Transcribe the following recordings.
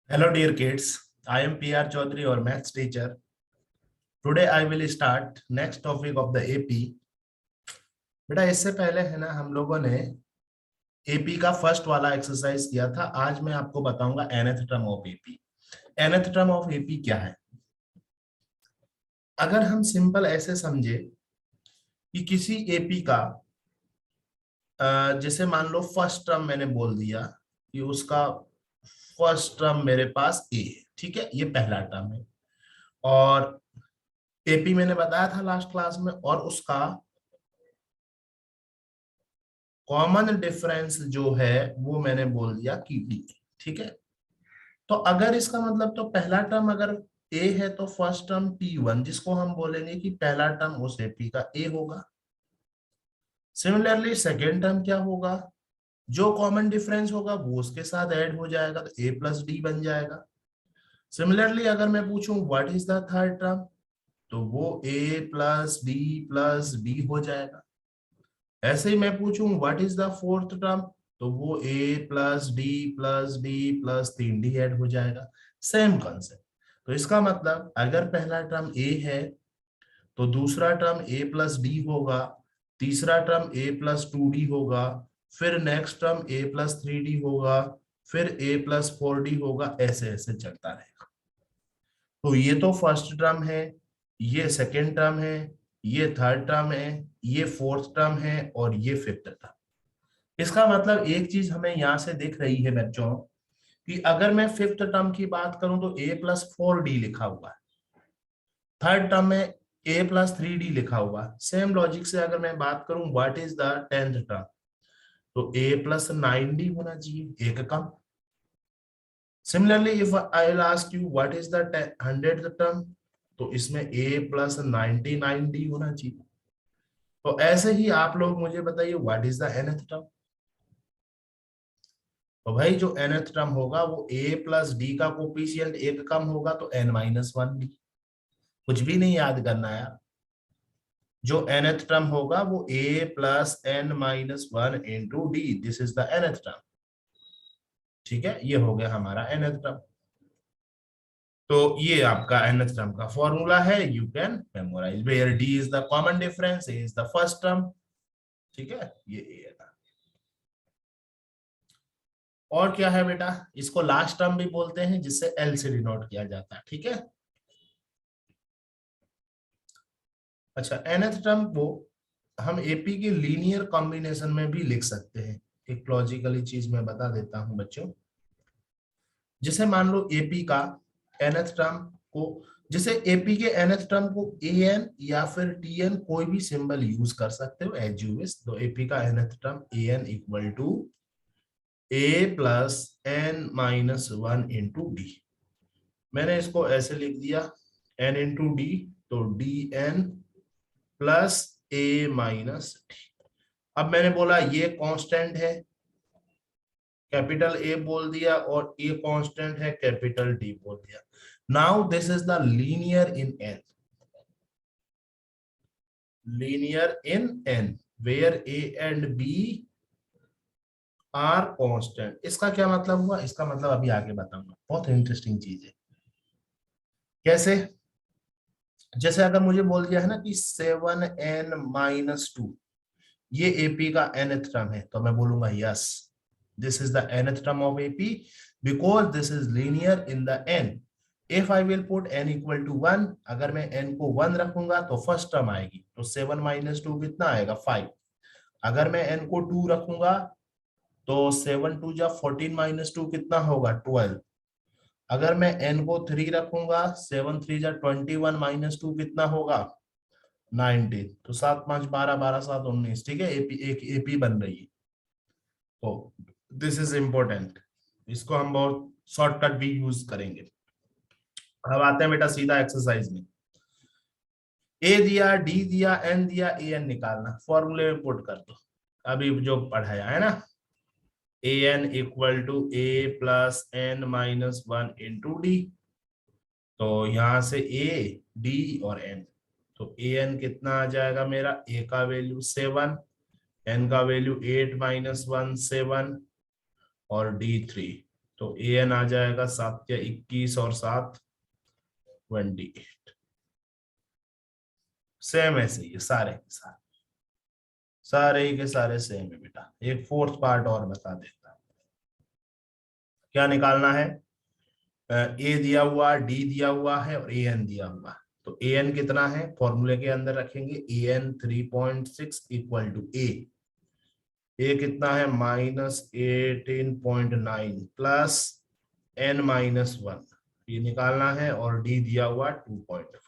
Hello dear kids, I am PR Chaudhary, your maths teacher. Today I will start next topic of the AP. बेटा इससे पहले है ना हम लोगों ने AP का फर्स्ट वाला एक्सरसाइज किया था। आज मैं आपको बताऊंगा nth term of AP। nth term of AP क्या है? अगर हम सिंपल ऐसे समझे कि किसी AP का जैसे मान लो फर्स्ट टर्म मैंने बोल दिया कि उसका फर्स्ट टर्म मेरे पास A है, ठीक है, ये पहला टर्म है। और AP मैंने बताया था लास्ट क्लास में, और उसका कॉमन डिफरेंस जो है वो मैंने बोल दिया कि डी, ठीक है। तो अगर इसका मतलब तो पहला टर्म अगर ए है तो फर्स्ट टर्म P1, जिसको हम बोलेंगे कि पहला टर्म उस एपी का ए होगा। सिमिलरली सेकेंड टर्म क्या होगा? जो कॉमन डिफरेंस होगा वो उसके साथ ऐड हो जाएगा तो ए प्लस डी बन जाएगा। सिमिलरली अगर मैं पूछूं what is the third term, तो वो ए प्लस डी हो जाएगा। ऐसे ही मैं पूछूं what is the fourth term, तो वो A plus D plus 3d add हो जाएगा। Same concept. तो इसका मतलब अगर पहला टर्म ए है तो दूसरा टर्म ए प्लस डी होगा, तीसरा टर्म ए प्लस 2d होगा, फिर नेक्स्ट टर्म ए प्लस 3d होगा, फिर ए प्लस 4d होगा, ऐसे ऐसे चलता रहेगा। तो ये तो फर्स्ट टर्म है, ये सेकेंड टर्म है, ये थर्ड टर्म है, ये फोर्थ टर्म है और ये फिफ्थ टर्म। इसका मतलब एक चीज हमें यहां से दिख रही है बच्चों कि अगर मैं फिफ्थ टर्म की बात करूं तो a+4d लिखा हुआ है, थर्ड टर्म में a+3d लिखा हुआ है। सेम लॉजिक से अगर मैं बात करूं what is the tenth term, तो a+9d होना चाहिए, एक कम। Similarly if I will ask you what is the 100th term, तो इसमें a+99d होना चाहिए। तो ऐसे ही आप लोग मुझे बताइए what is the nth term. तो भाई जो nth टर्म होगा वो a प्लस डी का कोफिशिएंट एक कम होगा तो n-1d। कुछ भी नहीं याद करना यार, जो nth टर्म होगा वो a plus n-1 into D, this is the nth term. ठीक है, ये हो गया हमारा nth टर्म। तो ये आपका nth टर्म का फॉर्मूला है, you can memorise, where d is the common difference, a is the first term. ठीक है, ये a है। और क्या है बेटा, इसको लास्ट टर्म भी बोलते हैं जिससे l से डिनोट किया जाता है, ठीक है। अच्छा, nth टर्म को हम एपी के लीनियर कॉम्बिनेशन में भी लिख सकते हैं। एक लॉजिकली चीज मैं बता देता हूं बच्चों, जैसे मान लो एपी का nth टर्म को, जैसे एपी के nth टर्म को an या फिर tn कोई भी सिंबल यूज कर सकते हो एज यू विश। तो एपी का nth term an equal to a plus n-1 into D. मैंने इसको ऐसे लिख दिया n इंटू डी, तो dn plus a minus D. अब मैंने बोला ये कांस्टेंट है, कैपिटल ए बोल दिया, और ये कांस्टेंट है, कैपिटल डी बोल दिया। Now this is the linear in N, linear in N where A and B are constant. इसका क्या मतलब हुआ? इसका मतलब अभी आगे बताऊंगा, बहुत इंटरेस्टिंग चीज है। कैसे? जैसे अगर मुझे बोल दिया है ना कि 7n-2 ये एपी का nth टर्म है, तो मैं बोलूंगा yes, this is the nth term of AP because this is linear in the n। If I will put n equal to 1, अगर मैं n को 1 रखूंगा तो फर्स्ट टर्म आएगी, तो 7-2 कितना आएगा? 5। अगर मैं n को 2 रखूंगा तो 7-2 = 14-2 कितना होगा? 12। अगर मैं n को 3 रखूंगा, 7-3 = 21 - 2 कितना होगा? 19। तो 7-5 = 12, 12-7-19। ठीक है, एपी एक एपी बन रही है। तो दिस इज इंपॉर्टेंट, इसको हम बहुत शॉर्टकट भी यूज करेंगे। अब आते हैं बेटा सीधा एक्सरसाइज में। ए दिया, डी दिया, एन दिया, ए एन निकालना, फॉर्मूले में पुट कर दो अभी जो पढ़ाया है ना। A N equal to A plus n-1 into D. तो यहां से ए, डी और एन, तो ए एन कितना आ जाएगा मेरा? ए का वैल्यू 7, एन का वैल्यू 8-1 7 और डी 3। तो an आ जाएगा 7 या 21 और 7 28। सेम ऐसे ही है सारे के सारे, सारे ही के सारे सेम है बेटा। एक फोर्थ पार्ट और बता देता हूं। क्या निकालना है? ए दिया हुआ, डी दिया हुआ है और ए एन दिया हुआ है। तो ए एन कितना है फॉर्मूले के अंदर रखेंगे, ए एन 3.6 इक्वल टू ए कितना है -18.9 प्लस n-1, ये निकालना है। और डी दिया हुआ 2.5,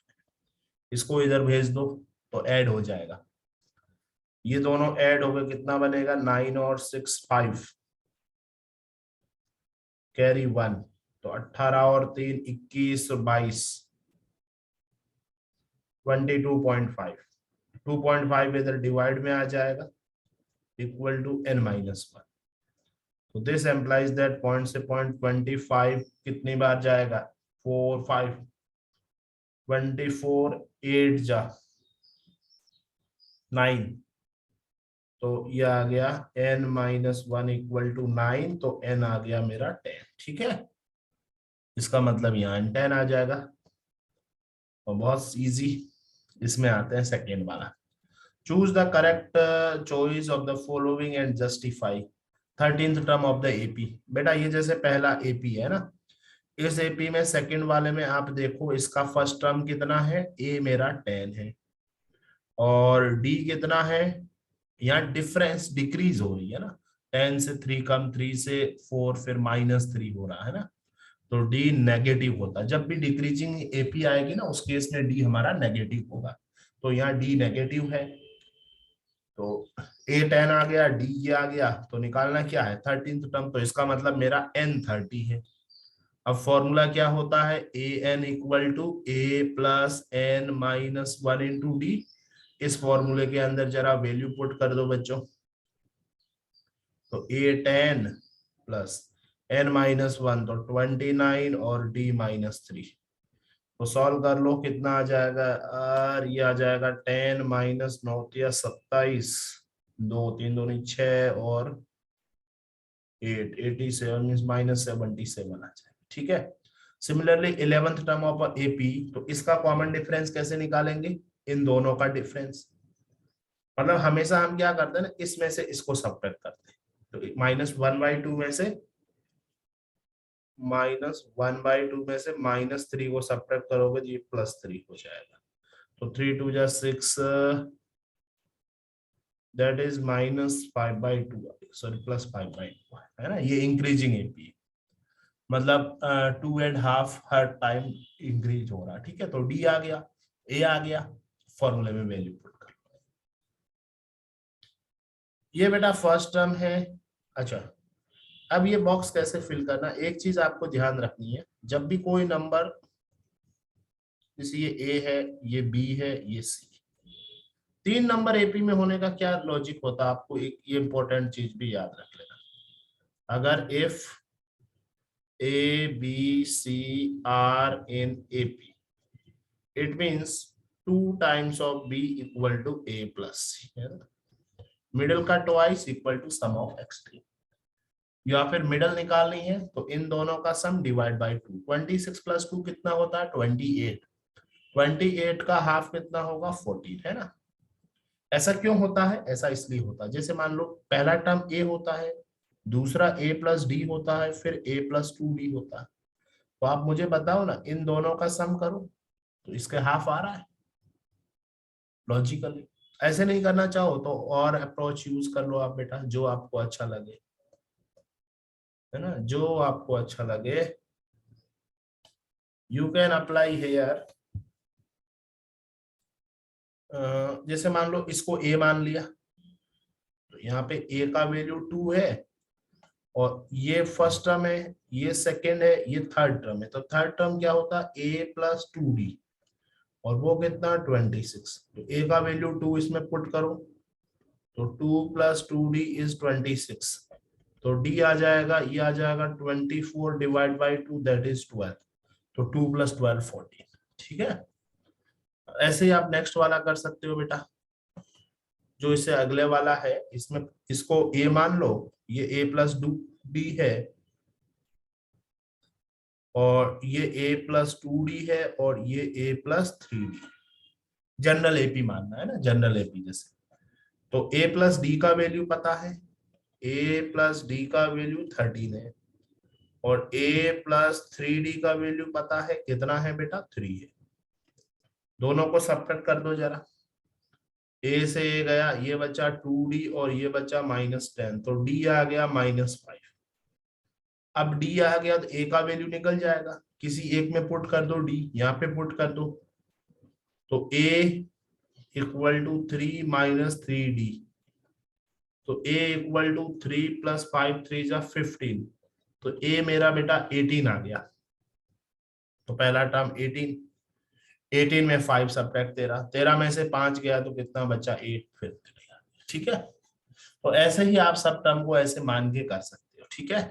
इसको इधर भेज दो तो ऐड हो जाएगा। ये दोनों ऐड हो गए, कितना बनेगा 9 और 6 5, कैरी 1, तो 18 और 3 21 और 22 22.5, 2.5 इधर डिवाइड में आ जाएगा इक्वल टू n-1। तो दिस एम्प्लाइज दैट पॉइंट से पॉइंट 25 कितनी बार जाएगा, 4 5, 24 8 जा 9, तो ये आ गया n-1 इक्वल टू 9, तो n आ गया मेरा 10। ठीक है, इसका मतलब यहाँ n10 आ जाएगा। और बहुत इजी, इसमें आते हैं सेकेंड वाला। Choose the correct choice of the following and justify 13th term of the AP. बेटा ये जैसे पहला एपी है ना, इस एपी में सेकंड वाले में आप देखो, इसका फर्स्ट टर्म कितना है, ए मेरा 10 है और डी कितना है, यहाँ डिफरेंस डिक्रीज हो रही है ना, 10 से 3 कम, 3 से 4, फिर -3 हो रहा है ना, तो डी नेगेटिव होता है। जब भी डिक्रीजिंग एपी आएगी ना, उस केस में डी हमारा नेगेटिव होगा। तो यहाँ डी नेगेटिव है, तो A10 आ गया, डी ये आ गया, तो निकालना क्या है 13th टर्म, तो इसका मतलब मेरा n30 है। अब फॉर्मूला क्या होता है, A N equal to A plus n-1 into D. इस फॉर्मूले के अंदर जरा वैल्यू पुट कर दो बच्चों, तो A10 प्लस n-1 तो 29 और d-3, तो सॉल्व कर लो, कितना आ जाएगा, और ये आ जाएगा 10 -9 27, 2 3 दूनी 6 और 8 87 मींस -77 आ जाएगा। ठीक है, similarly 11th term of AP, तो इसका कॉमन डिफरेंस कैसे निकालेंगे, इन दोनों का डिफरेंस। मतलब हमेशा हम क्या करते हैं ना, इसमें से इसको सब्ट्रैक्ट करते हैं, तो -1/2 में से -1/2 में से -3 को सब्ट्रैक्ट करोगे तो ये +3 हो जाएगा। तो 3 2 जा 6, दैट इज -5/2, सॉरी +5/2 है ना, ये इंक्रीजिंग एपी, मतलब 2.5 हर टाइम इंक्रीज हो रहा है। ठीक है, तो डी आ गया, ए आ गया, फॉर्मूले में वैल्यू पुट कर, ये बेटा फर्स्ट टर्म है। अच्छा, अब ये बॉक्स कैसे फिल करना, एक चीज आपको ध्यान रखनी है, जब भी कोई नंबर, जैसे ये ए है, ये बी है, ये सी, 3 नंबर एपी में होने का क्या लॉजिक होता है, आपको एक ये इंपॉर्टेंट चीज भी याद रख लेना। अगर if A B C are in AP, it means 2 times of B equal to A plus C, है ना, मिडिल का twice equal to sum of extreme, या फिर मिडल निकालनी है तो इन दोनों का सम डिवाइड बाय 2। 26 प्लस 2 कितना होता है 28, 28 का हाफ कितना होगा 14, है ना। ऐसा क्यों होता है, ऐसा इसलिए होता है, जैसे मान लो पहला टर्म ए होता है, दूसरा ए प्लस डी होता है, फिर ए प्लस 2 डी होता है, तो आप मुझे बताओ ना, इन दोनों का सम करो तो इसके हाफ आ रहा है लॉजिकली। ऐसे नहीं करना चाहो तो और अप्रोच यूज कर लो आप बेटा, जो आपको अच्छा लगे, है ना, जो आपको अच्छा लगे यू कैन अप्लाई हेयर। जैसे मान लो इसको ए मान लिया, तो यहाँ पे ए का वैल्यू 2 है, और ये फर्स्ट टर्म है, ये सेकेंड है, ये थर्ड टर्म है, तो थर्ड टर्म क्या होता है ए प्लस 2 डी, और वो कितना 26, तो ए का वैल्यू 2 इसमें पुट करो, तो 2 प्लस 2 डी इज 26, तो डी आ जाएगा, ये आ जाएगा 24 डिवाइड बाई 2 दैट इज 12, तो 2 + 12 14। ठीक है, ऐसे ही आप नेक्स्ट वाला कर सकते हो बेटा, जो इससे अगले वाला है, इसमें इसको ए मान लो, ये a प्लस डी है, और ये a+2d है और ये a+3d। जनरल एपी मानना है ना, जनरल एपी जैसे। तो a+d का वैल्यू पता है, a+d का वैल्यू 13 है और a+3d का वैल्यू पता है, कितना है बेटा, 3 है। दोनों को सब्ट्रैक्ट कर दो जरा। a से a गया, ये बचा 2d और ये बचा -10, तो d आ गया -5। अब d आ गया तो a का वैल्यू निकल जाएगा, किसी एक में पुट कर दो, d यहाँ पे पुट कर दो, तो a = 3 - 3d, तो a = 3 + 5 3 = 15, तो a मेरा बेटा 18 आ गया। तो पहला टर्म 18, 18 में 5 सब्ट्रैक्ट 13, 13 में से 5 गया तो कितना बचा, 8, फिर 3 आ गया। ठीक है, तो ऐसे ही आप सब टर्म को ऐसे मान के कर सकते हो। ठीक है,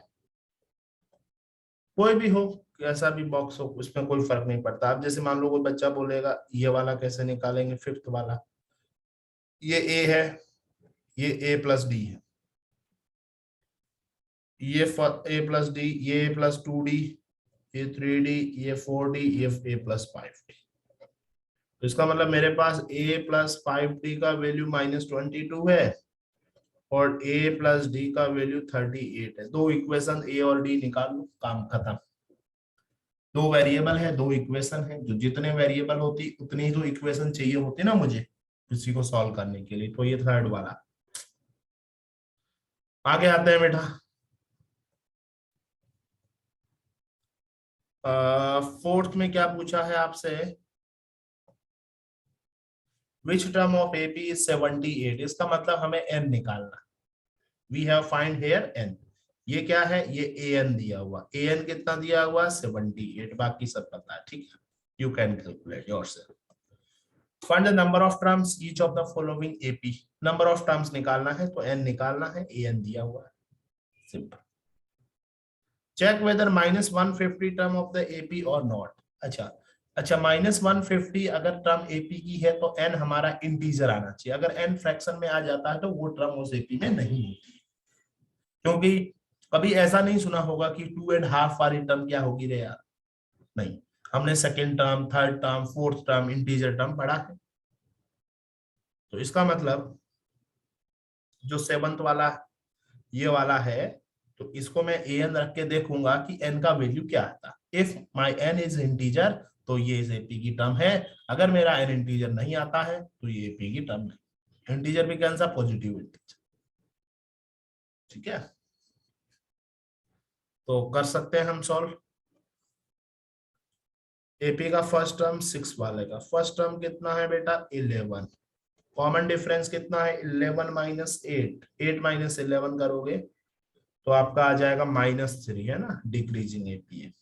कोई भी हो, कैसा भी बॉक्स हो, उसमें कोई फर्क नहीं पड़ता। अब जैसे मान लो कोई बच्चा बोलेगा ये वाला कैसे निकालेंगे, फिफ्थ वाला, ये a है, ये a+d है, ये a+d, ये a+2d, ये 3d, ये 4d, ये a+5d। तो इसका मतलब मेरे पास a+5d का वैल्यू -22 है और a+d का वैल्यू 38 है। दो इक्वेशन a और d निकाल लो, काम खत्म। दो वेरिएबल है, दो इक्वेशन है, जो जितने वेरिएबल होती उतनी ही तो इक्वेशन चाहिए होती ना मुझे किसी को सॉल्व करने के लिए। तो ये थर्ड वाला। आगे आते हैं बेटा, फोर्थ में क्या पूछा है आपसे, which term of AP is 78। इसका मतलब हमें n निकालना। We have find here n। ये क्या है, ये an दिया हुआ, an कितना दिया हुआ, 78, बाकी सब पता है। ठीक है, you can calculate yourself. Find the number of terms each of the following AP. Number of terms निकालना है तो n निकालना है, an दिया हुआ है, simple. Check whether -150 term of the AP और नॉट। अच्छा अच्छा, -150 अगर टर्म एपी की है तो n हमारा इंटीजर आना चाहिए। अगर n फ्रैक्शन में आ जाता है तो वो टर्म उस एपी में नहीं होती, क्योंकि कभी ऐसा नहीं सुना होगा कि 2.5 वाली टर्म क्या होगी रे यार, नहीं। हमने second term, third term, fourth term, integer term पढ़ा है। तो इसका मतलब जो सेवंथ वाला ये वाला है, तो इसको मैं an रख के देखूंगा कि n का वैल्यू क्या आता। If my n is integer तो ये इस एपी की टर्म है। अगर मेरा n इंटीजर नहीं आता है तो ये एपी की टर्म नहीं। इंटीजर भी कैसा, पॉजिटिव इंटीजर। ठीक है, तो कर सकते हैं हम सॉल्व। एपी का फर्स्ट टर्म 6 वाले का फर्स्ट टर्म कितना है बेटा, 11। कॉमन डिफरेंस कितना है, 11 - 8, 8 - 11 करोगे तो आपका आ जाएगा -3, है ना, डिक्रीजिंग एपी है।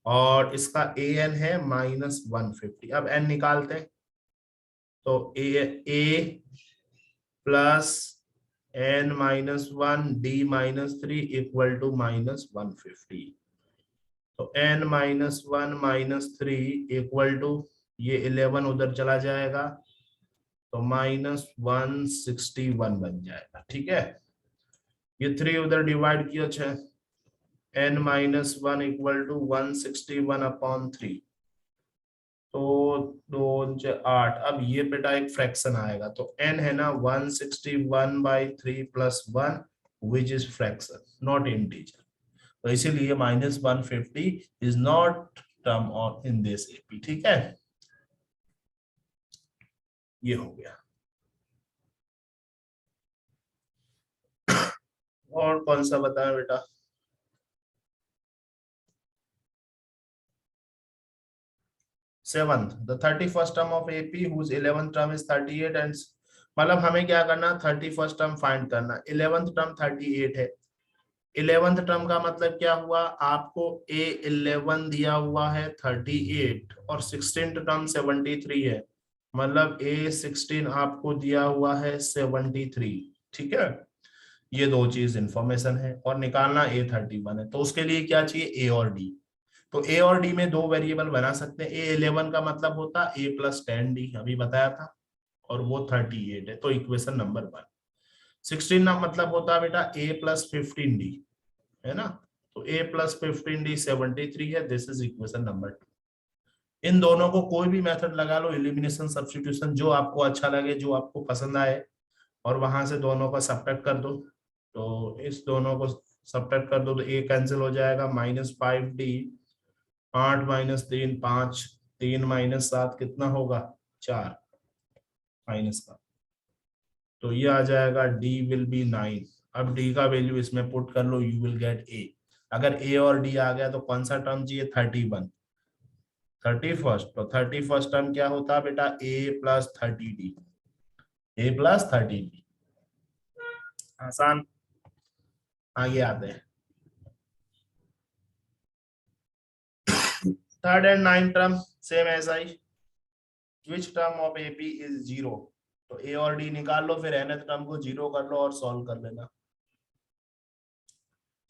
और इसका an है -150। अब n निकालते हैं, तो a प्लस n -1 d -3 = -150। तो n -1 -3 = ये 11 उधर चला जाएगा तो -161 बन जाएगा। ठीक है, ये 3 उधर डिवाइड किया, n -1 = 161/3, तो 2 8। अब ये बेटा एक फ्रैक्शन आएगा, तो n है ना 161/3 + 1 which is fraction, not integer. तो इसीलिए -150 is not term of in this AP. ठीक है, ये हो गया। और कौन सा बताएं बेटा, seventh, the 31st term of AP whose 11th term is 38 and, मतलब हमें क्या करना, 31st टर्म फाइंड करना। 11th टर्म 38 है। 11th टर्म का मतलब क्या हुआ, आपको a11 दिया हुआ है 38 और 16th टर्म 73 है, मतलब a16 आपको दिया हुआ है 73। ठीक है, ये दो चीज इंफॉर्मेशन है और निकालना a31 है। तो उसके लिए क्या चाहिए, a और d। तो a और d में दो वेरिएबल बना सकते हैं। a11 का मतलब होता है a+10d, अभी बताया था, और वो 38 है, तो इक्वेशन नंबर 1। 16 का मतलब होता है बेटा a+15d, है ना, तो a प्लस 15d 73 है, दिस इज इक्वेशन नंबर 2। इन दोनों को कोई भी मेथड लगा लो, एलिमिनेशन, सब्स्टिट्यूशन, जो आपको अच्छा लगे, जो आपको पसंद आए, और वहां से दोनों का सब्ट्रैक्ट कर दो। तो इस दोनों को सब्ट्रैक्ट कर दो तो a कैंसिल हो जाएगा, -5d, 8 - 3 5, 3 - 7 कितना होगा, 4 माइनस का, तो ये आ जाएगा d विल बी 9। अब d का वैल्यू इसमें पुट कर लो, यू विल गेट a। अगर a और d आ गया तो कौन सा टर्म चाहिए, 31, 31st। तो 31st टर्म क्या होता है बेटा, a plus 30d, a plus 30d। आसान। आगे आते हैं, third and ninth term same ऐसा ही। Which term of AP is 0, तो ए और डी निकाल लो, फिर nth टर्म को 0 कर लो और सॉल्व कर लेना।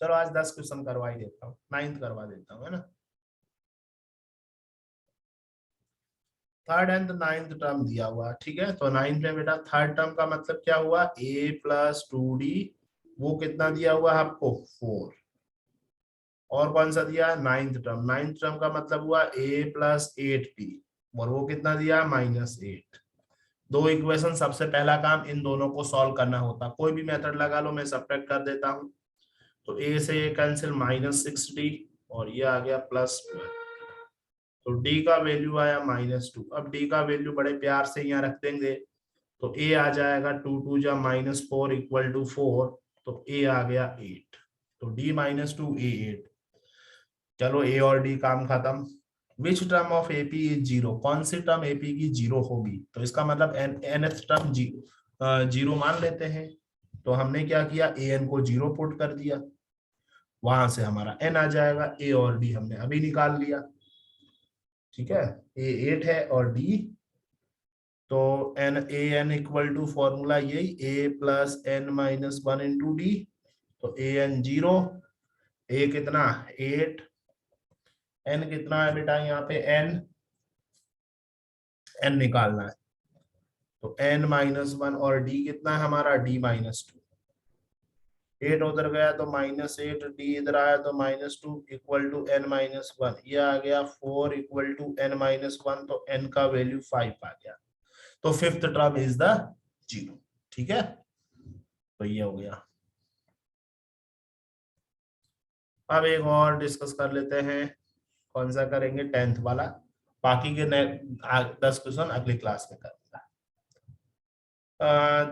चलो आज 10 क्वेश्चन करवा ही देता हूँ, 9th करवा देता हूँ, है ना। थर्ड एंड नाइन्थ टर्म दिया हुआ, ठीक है। तो 9th में बेटा थर्ड टर्म का मतलब क्या हुआ, a प्लस 2d, वो कितना दिया हुआ है आपको, 4। और कौन सा दिया, 9th टर्म, 9th टर्म का मतलब हुआ a प्लस 8p, और वो कितना दिया, -8। दो इक्वेशन, सबसे पहला काम इन दोनों को सॉल्व करना होता, कोई भी मेथड लगा लो, मैं सब्ट्रैक्ट कर देता हूँ। तो a से a कैंसिल, -6d, और ये आ गया +12। तो d का वैल्यू आया -2। अब d का वैल्यू बड़े प्यार से यहाँ रख देंगे, तो a आ जाएगा 2 2 जा -4 इक्वल टू 4, तो a आ गया 8। तो d -2 a 8। चलो a और d काम खत्म। विच टर्म ऑफ एपी इज 0, कौन सी टर्म एपी की 0 होगी, तो इसका मतलब nth टर्म 0 मान लेते हैं। तो हमने क्या किया, an को 0 पुट कर दिया, वहां से हमारा n आ जाएगा। a और d हमने अभी निकाल लिया, ठीक है। a 8 है और d, तो an इक्वल टू फॉर्मूला यही, a plus n minus 1 into D. तो an 0, a कितना 8, n कितना है बेटा यहाँ पे, n निकालना है, तो n -1, और d कितना है हमारा, d -2। 8 उधर गया तो -8, d इधर आया तो -2 इक्वल टू n -1, ये आ गया 4 इक्वल टू n -1, तो n का वैल्यू 5 आ गया। तो फिफ्थ टर्म इज द 0, ठीक है। तो ये हो गया। अब एक और डिस्कस कर लेते हैं, कौन सा करेंगे, 10th वाला। बाकी के 10 क्वेश्चन अगली क्लास में करूंगा।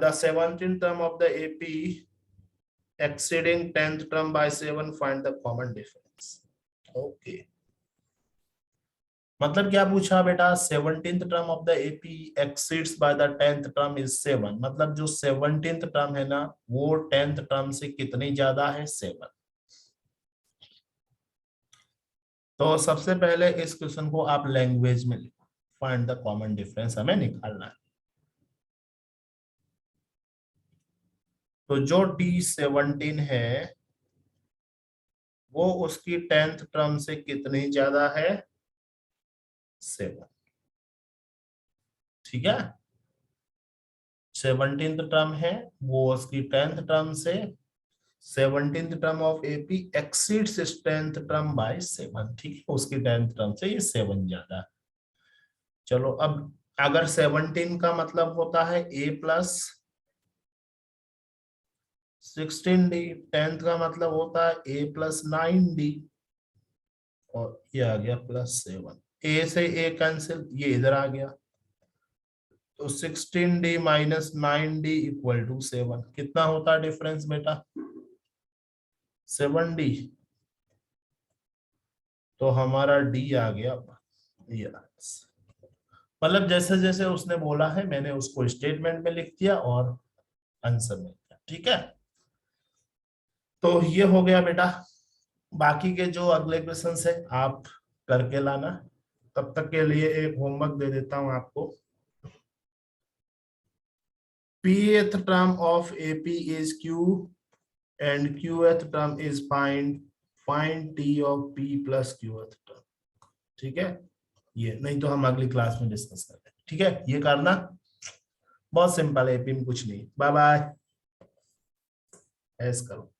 The 17th term of the AP exceeding 10th term by 7, find the common difference। Okay, मतलब क्या पूछा बेटा, 17th term of the AP exceeds by the 10th term is 7, मतलब जो 17th टर्म है ना, वो 10th टर्म से कितनी ज्यादा है, 7। तो सबसे पहले इस क्वेश्चन को आप लैंग्वेज में लिखो, फाइंड द कॉमन डिफरेंस हमें निकालना है। तो जो D17 है वो उसकी 10th टर्म से कितनी ज्यादा है, 7, ठीक है। 17th टर्म है, वो उसकी 10th टर्म से, 17th term of AP exceeds 10th term by 7, ठीक है, उसकी 10th टर्म से ये 7 ज्यादा है। चलो अब अगर 17 का मतलब होता है a प्लस 16d, 10th का मतलब होता है a प्लस 9d, और ये आ गया +7। a से a कैंसिल, ये इधर आ गया, तो 16d minus 9d equal to 7, कितना होता है डिफरेंस बेटा, 7d। तो हमारा d आ गया, ये मतलब जैसे जैसे उसने बोला है मैंने उसको स्टेटमेंट में लिख दिया और आंसर में दिया, ठीक है। तो ये हो गया बेटा। बाकी के जो अगले क्वेश्चन है आप करके लाना। तब तक के लिए एक होमवर्क दे देता हूं आपको। pth term of AP is Q and qth term is find t of P plus qth term, ठीक है। ये नहीं तो हम अगली क्लास में डिस्कस करते हैं, ठीक है। ये करना बहुत सिंपल है, एपी में कुछ नहीं। बाय बाय, ऐस करो।